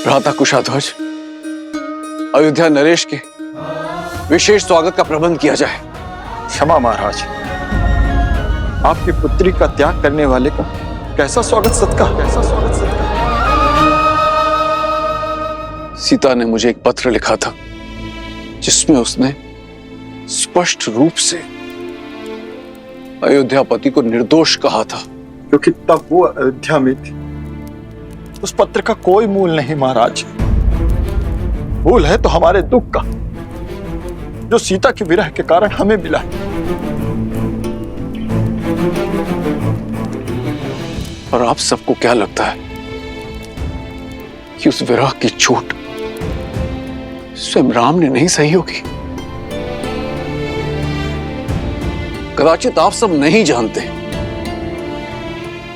भ्राता कुशाध्वज, अयोध्या नरेश के विशेष स्वागत का प्रबंध किया जाए। क्षमा महाराज, आपकी पुत्री का त्याग करने वाले का कैसा स्वागत सत्कार, कैसा स्वागत सत्कार। सीता ने मुझे एक पत्र लिखा था जिसमें उसने स्पष्ट रूप से अयोध्यापति को निर्दोष कहा था, क्योंकि तब वो अयोध्या में थी। उस पत्र का कोई मूल नहीं महाराज। मूल है तो हमारे दुख का, जो सीता के विरह के कारण हमें मिला। और आप सबको क्या लगता है कि उस विरह की चोट स्वयं राम ने नहीं सही होगी? कदाचित आप सब नहीं जानते,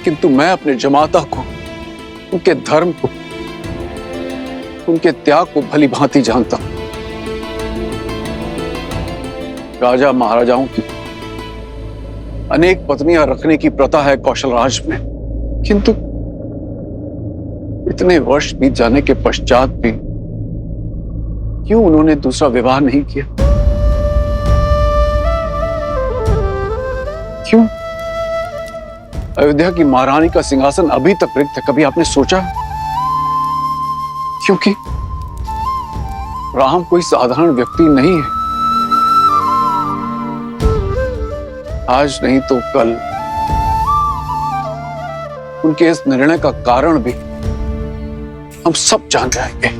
किंतु मैं अपने जमाता को, उनके धर्म को, उनके त्याग को भली भांति जानता हूं। राजा महाराजाओं की अनेक पत्नियां रखने की प्रथा है कौशल राज में, किंतु इतने वर्ष बीत जाने के पश्चात भी क्यों उन्होंने दूसरा विवाह नहीं किया? क्यों अयोध्या की महारानी का सिंहासन अभी तक रिक्त है? कभी आपने सोचा? क्योंकि राम कोई साधारण व्यक्ति नहीं है। आज नहीं तो कल उनके इस निर्णय का कारण भी हम सब जान जाएंगे,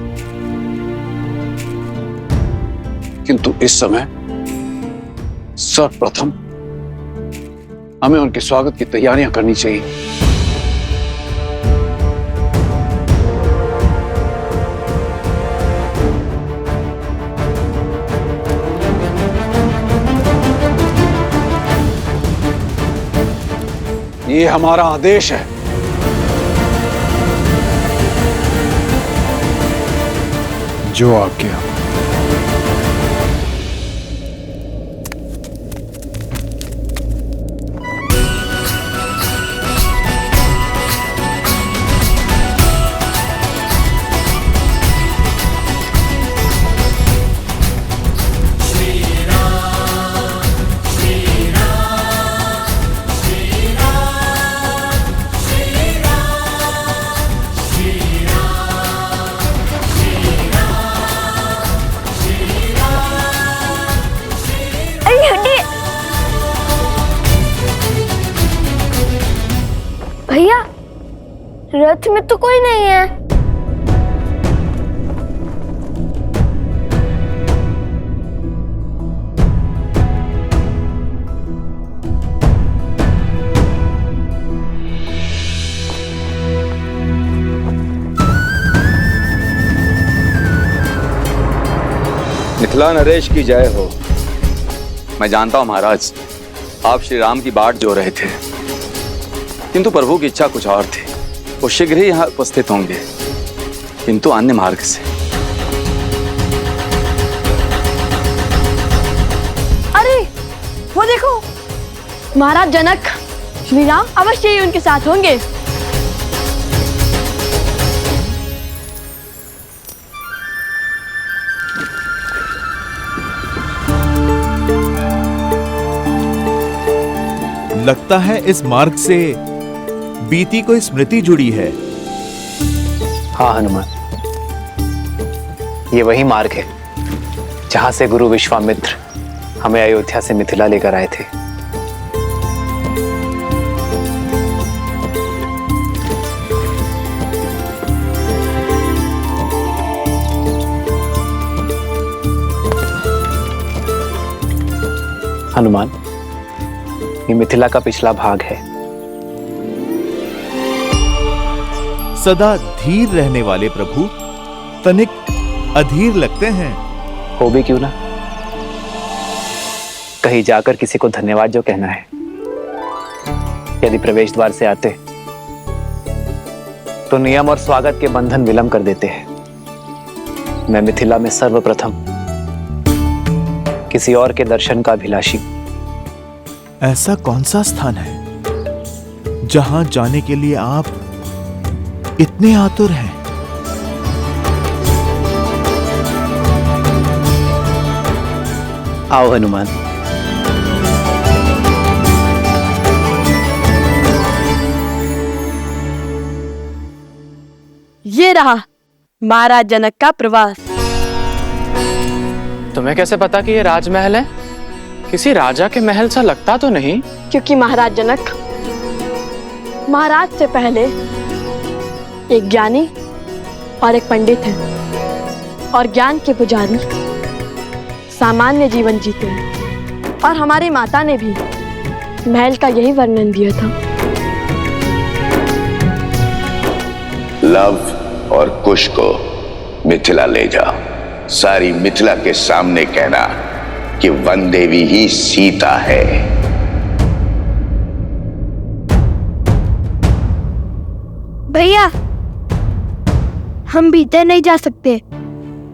किंतु इस समय सर्वप्रथम हमें उनके स्वागत की तैयारियां करनी चाहिए। ये हमारा आदेश है। जो आज्ञा। भैया, रथ में तो कोई नहीं है। मिथिला नरेश की जय हो। मैं जानता हूं महाराज, आप श्री राम की बाट जो रहे थे, किंतु प्रभु की इच्छा कुछ और थी। वो शीघ्र ही यहाँ उपस्थित होंगे, किंतु अन्य मार्ग से। अरे वो देखो, महाराज जनक, श्री राम अवश्य ही उनके साथ होंगे। लगता है इस मार्ग से बीती कोई स्मृति जुड़ी है। हाँ हनुमान, ये वही मार्ग है जहां से गुरु विश्वामित्र हमें अयोध्या से मिथिला लेकर आए थे। हनुमान, ये मिथिला का पिछला भाग है। सदा धीर रहने वाले प्रभु तनिक अधीर लगते हैं। हो भी क्यों ना, कहीं जाकर किसी को धन्यवाद जो कहना है। यदि प्रवेश द्वार से आते तो नियम और स्वागत के बंधन विलंब कर देते हैं। मैं मिथिला में सर्वप्रथम किसी और के दर्शन का अभिलाषी। ऐसा कौन सा स्थान है जहां जाने के लिए आप इतने आतुर हैं? आओ हनुमान। ये रहा महाराज जनक का प्रवास। तुम्हें कैसे पता कि ये राजमहल है? किसी राजा के महल सा लगता तो नहीं। क्योंकि महाराज जनक महाराज से पहले एक ज्ञानी और एक पंडित हैं, और ज्ञान के पुजारी सामान्य जीवन जीते हैं। और हमारी माता ने भी महल का यही वर्णन दिया था। लव और कुश को मिथिला ले जाओ। सारी मिथिला के सामने कहना कि वन देवी ही सीता है। भैया, हम भीतर नहीं जा सकते।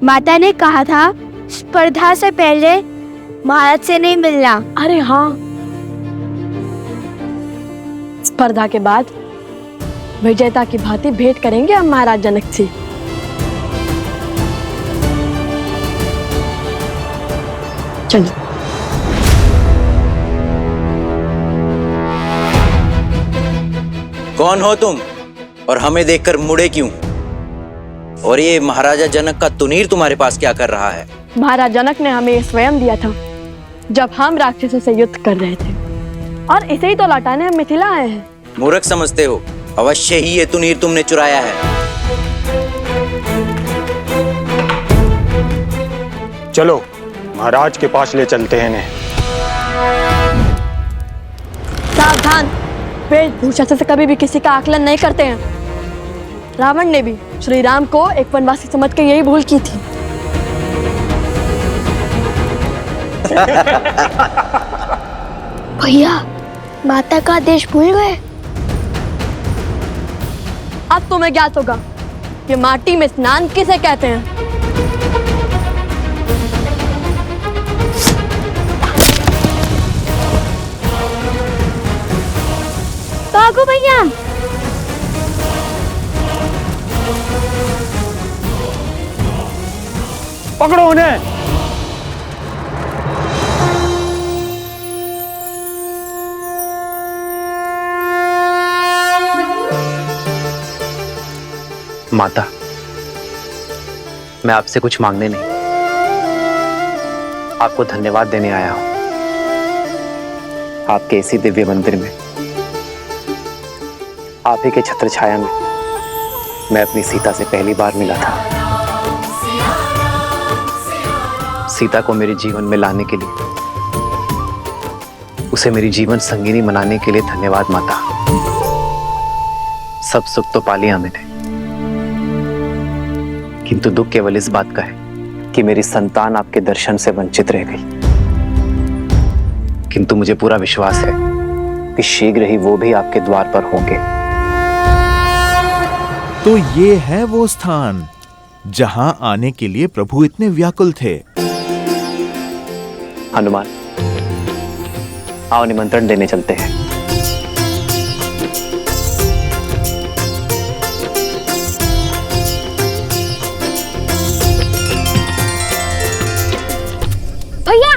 माता ने कहा था स्पर्धा से पहले महाराज से नहीं मिलना। अरे हाँ, स्पर्धा के बाद विजेता की भांति भेंट करेंगे हम महाराज जनक से। चलिए। कौन हो तुम और हमें देखकर मुड़े क्यों? और ये महाराजा जनक का तुनीर तुम्हारे पास क्या कर रहा है? महाराज जनक ने हमें स्वयं दिया था जब हम राक्षसों से युद्ध कर रहे थे, और इसे ही तो लौटाने हम मिथिला आए हैं। मूर्ख समझते हो? अवश्य ही ये तुनीर तुमने चुराया है। चलो महाराज के पास ले चलते हैं इन्हें। सावधान, वेशभूषा से कभी भी किसी का आकलन नहीं करते हैं। रावण ने भी श्री राम को एक वनवासी समझ के यही भूल की थी। भैया, माता का आदेश भूल गए? अब तुम्हें ज्ञात होगा कि माटी में स्नान किसे कहते हैं। भागो भैया। पकड़ो उन्हें। माता, मैं आपसे कुछ मांगने नहीं, आपको धन्यवाद देने आया हूं। आपके इसी दिव्य मंदिर में, आप ही के छत्र छाया में मैं अपनी सीता से पहली बार मिला था। सीता को मेरे जीवन में लाने के लिए, उसे मेरी जीवन संगिनी बनाने के लिए धन्यवाद माता। सब सुख तो पा लिया मैंने, किंतु दुख केवल इस बात का है कि मेरी संतान आपके दर्शन से वंचित रह गई। किंतु मुझे पूरा विश्वास है कि शीघ्र ही वो भी आपके द्वार पर होंगे। तो ये है वो स्थान जहां आने के लिए प्रभु इतने व्याकुल थे। हनुमान, आओ निमंत्रण देने चलते हैं। भैया,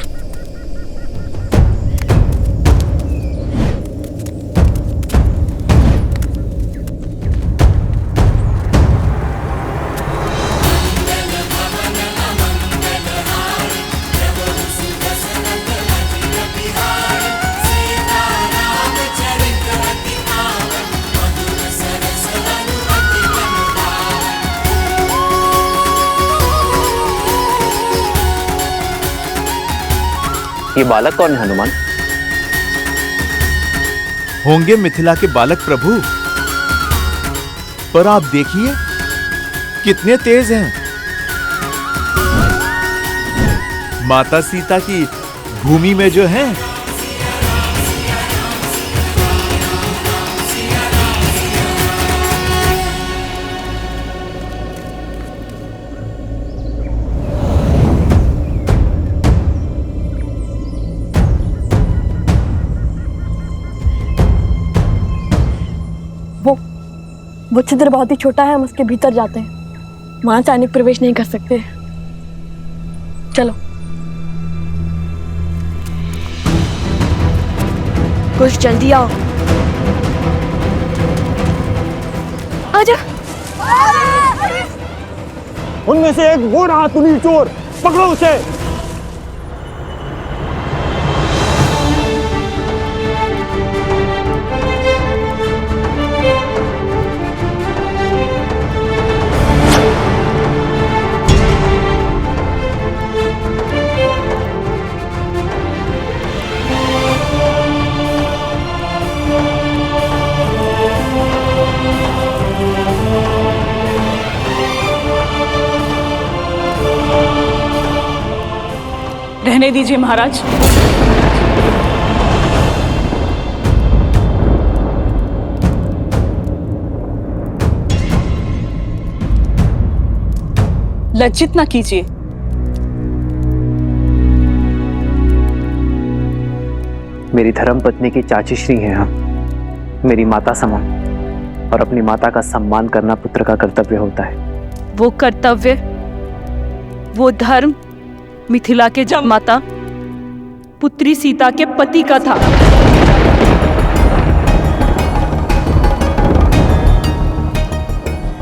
ये बालक कौन है हनुमान? होंगे मिथिला के बालक प्रभु, पर आप देखिए कितने तेज हैं। माता सीता की भूमि में जो है, वो छिद्र बहुत ही छोटा है, हम उसके भीतर जाते हैं। वहां से सैनिक प्रवेश नहीं कर सकते। चलो। कुछ जल्दी आओ। आजा। उनमें से एक वो रहा तुनीर चोर, पकड़ो उसे। रहने दीजिए महाराज। लज्जित ना कीजिए। मेरी धर्म पत्नी की चाची श्री हैं हम, मेरी माता समान, और अपनी माता का सम्मान करना पुत्र का कर्तव्य होता है। वो कर्तव्य, वो धर्म मिथिला के जब माता पुत्री सीता के पति का था।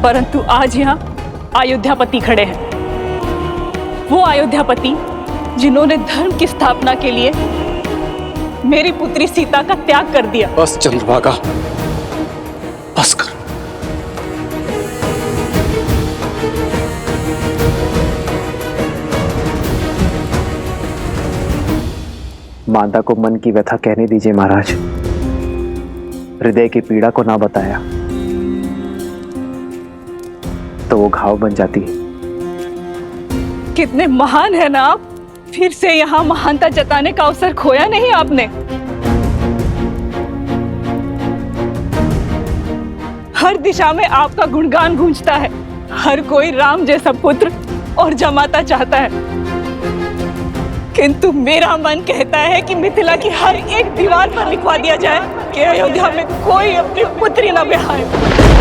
परंतु आज यहाँ अयोध्यापति खड़े हैं, वो अयोध्यापति जिन्होंने धर्म की स्थापना के लिए मेरी पुत्री सीता का त्याग कर दिया। बस चंद्रभागा, बस कर। माता को मन की व्यथा कहने दीजिए महाराज, हृदय की पीड़ा को ना बताया तो वो घाव बन जाती है। कितने महान है ना आप, फिर से यहाँ महानता जताने का अवसर खोया नहीं आपने। हर दिशा में आपका गुणगान गूंजता है, हर कोई राम जैसा पुत्र और जमाता चाहता है, किंतु मेरा मन कहता है कि मिथिला की हर एक दीवार पर लिखवा दिया जाए कि अयोध्या में कोई अपनी पुत्री न ब्याहे।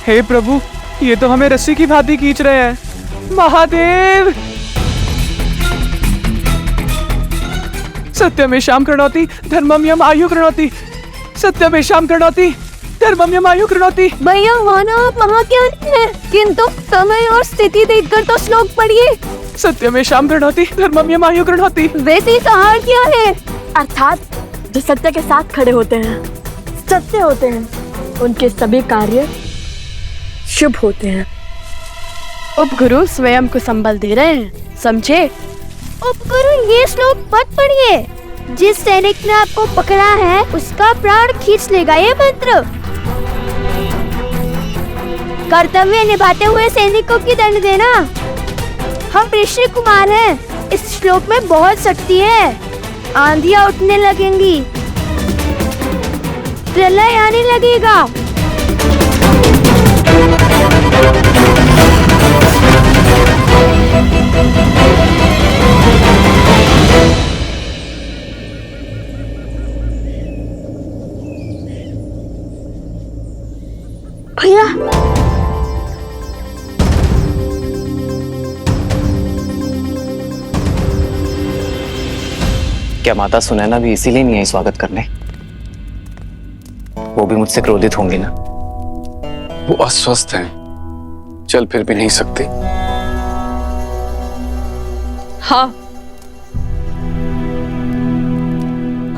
हे प्रभु, ये तो हमें रस्सी की भांति खींच रहे हैं। महादेव! सत्यमेषां कृणोति धर्मम यम आयु कृणोति, सत्यमेषां कृणोति धर्मम यम आयु कृणोति। भैया मानो आप वहाँ क्यों हैं? किंतु समय और स्थिति देखकर तो श्लोक पढ़िए। सत्यमेषां कृणोति धर्मम यम आयु कृणोति। वैसे सहार क्या है? अर्थात जो सत्य के साथ खड़े होते हैं, सत्य होते हैं, उनके सभी कार्य शुभ होते हैं। उपगुरु स्वयं को संबल दे रहे हैं, समझे? उपगुरु ये श्लोक मत पढ़िए। जिस सैनिक ने आपको पकड़ा है उसका प्राण खींच लेगा ये मंत्र। कर्तव्य निभाते हुए सैनिकों की दंड देना। हम ऋषि कुमार हैं, इस श्लोक में बहुत शक्ति है। आंधियां उठने लगेंगी, प्रलय आने लगेगा। भैया, क्या माता सुनैना भी इसीलिए नहीं आई स्वागत करने? वो भी मुझसे क्रोधित होंगी ना? वो अस्वस्थ हैं, चल फिर भी नहीं सकती। हाँ,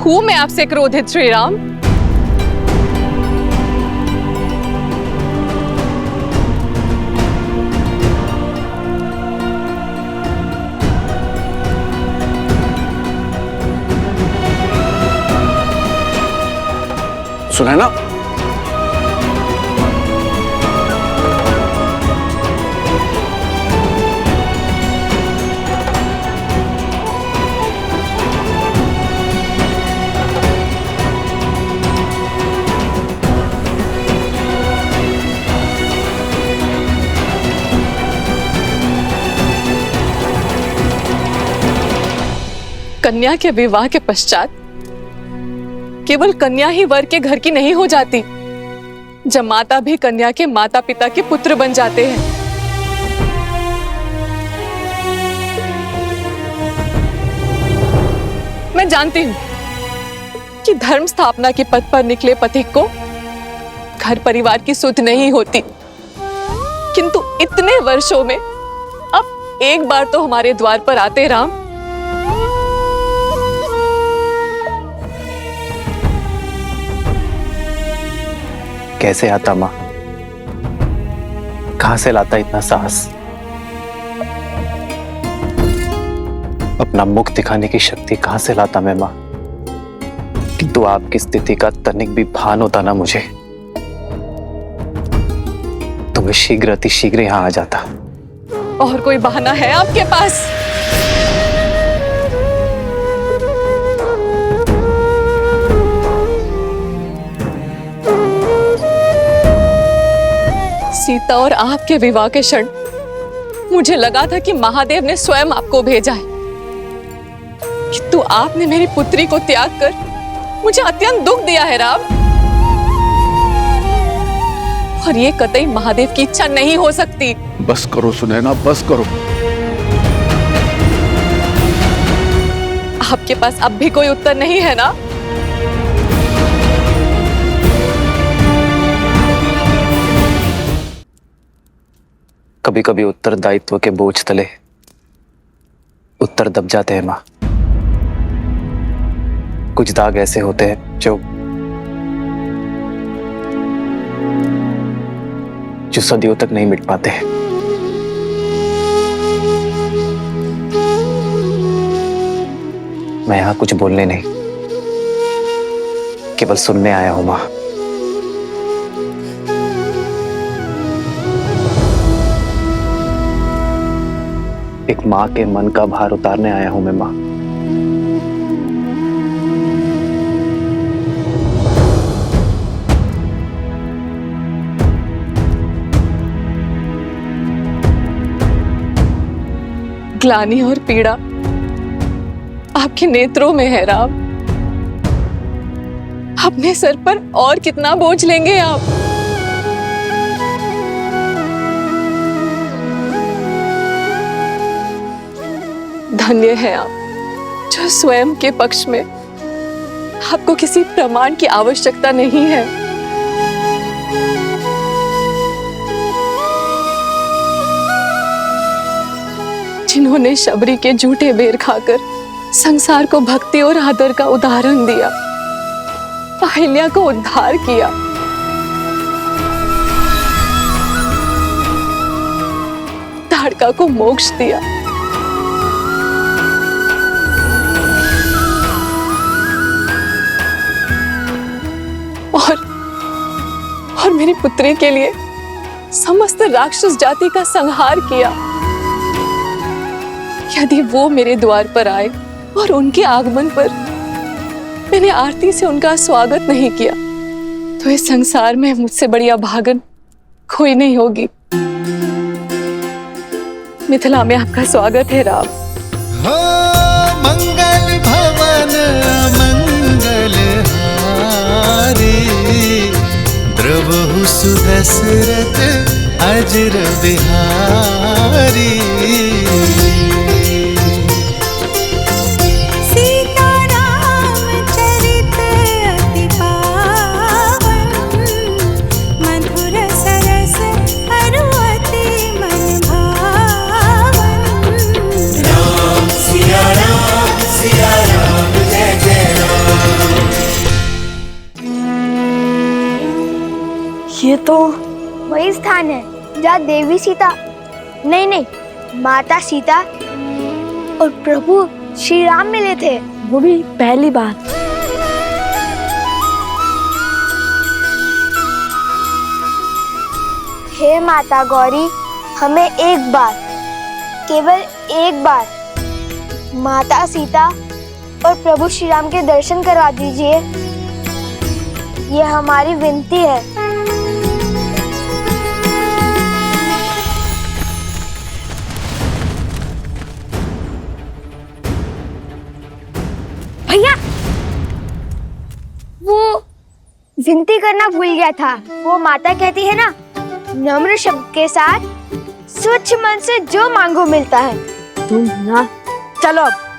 हूं मैं आपसे क्रोधित श्री राम। सुनैना, कन्या के विवाह के पश्चात केवल कन्या ही वर के घर की नहीं हो जाती, जमाता भी कन्या के माता पिता के पुत्र बन जाते हैं। मैं जानती हूं कि धर्म स्थापना के पद पर निकले पथिक को घर परिवार की सुध नहीं होती, किंतु इतने वर्षों में अब एक बार तो हमारे द्वार पर आते राम। कैसे आता माँ? कहां से लाता इतना साहस? अपना मुख दिखाने की शक्ति कहां से लाता मैं माँ? किंतु आपकी स्थिति का तनिक भी भान होता ना मुझे, तो मैं शीघ्र अति शीघ्र यहां आ जाता। और कोई बहाना है आपके पास? सीता और आपके विवाह के क्षण मुझे लगा था कि महादेव ने स्वयं आपको भेजा है, किंतु आपने मेरी पुत्री को त्याग कर मुझे अत्यंत दुख दिया है राम। और ये कतई महादेव की इच्छा नहीं हो सकती। बस करो सुनैना, बस करो। आपके पास अब भी कोई उत्तर नहीं है ना? कभी कभी उत्तरदायित्व के बोझ तले उत्तर दब जाते हैं माँ। कुछ दाग ऐसे होते हैं जो सदियों तक नहीं मिट पाते। मैं यहां कुछ बोलने नहीं, केवल सुनने आया हूं माँ। एक माँ के मन का भार उतारने आया हूं मैं माँ। ग्लानि और पीड़ा आपके नेत्रों में है राम। अपने सर पर और कितना बोझ लेंगे आप? धन्य है आप जो स्वयं के पक्ष में आपको किसी प्रमाण की आवश्यकता नहीं है। जिन्होंने शबरी के झूठे बेर खाकर संसार को भक्ति और आदर का उदाहरण दिया, अहिल्या को उद्धार किया, ताड़का को मोक्ष दिया, और मेरी पुत्री के लिए समस्त राक्षस जाति का संहार किया। यदि वो मेरे द्वार पर आए और उनके आगमन पर मैंने आरती से उनका स्वागत नहीं किया, तो इस संसार में मुझसे बड़ी अभागन कोई नहीं होगी। मिथिला में आपका स्वागत है राम। हो मंगल भवन मंगल हारी, द्रवहु सुदशरथ अजर बिहारी। ये तो वही स्थान है जहाँ देवी सीता, नहीं, माता सीता और प्रभु श्री राम मिले थे, वो भी पहली बार। हे माता गौरी, हमें एक बार, केवल एक बार माता सीता और प्रभु श्री राम के दर्शन करवा दीजिए। ये हमारी विनती है। विनती करना भूल गया था। वो माता कहती है ना, नम्र शब्द के साथ स्वच्छ मन से जो मांगो मिलता है। तुम ना चलो अब।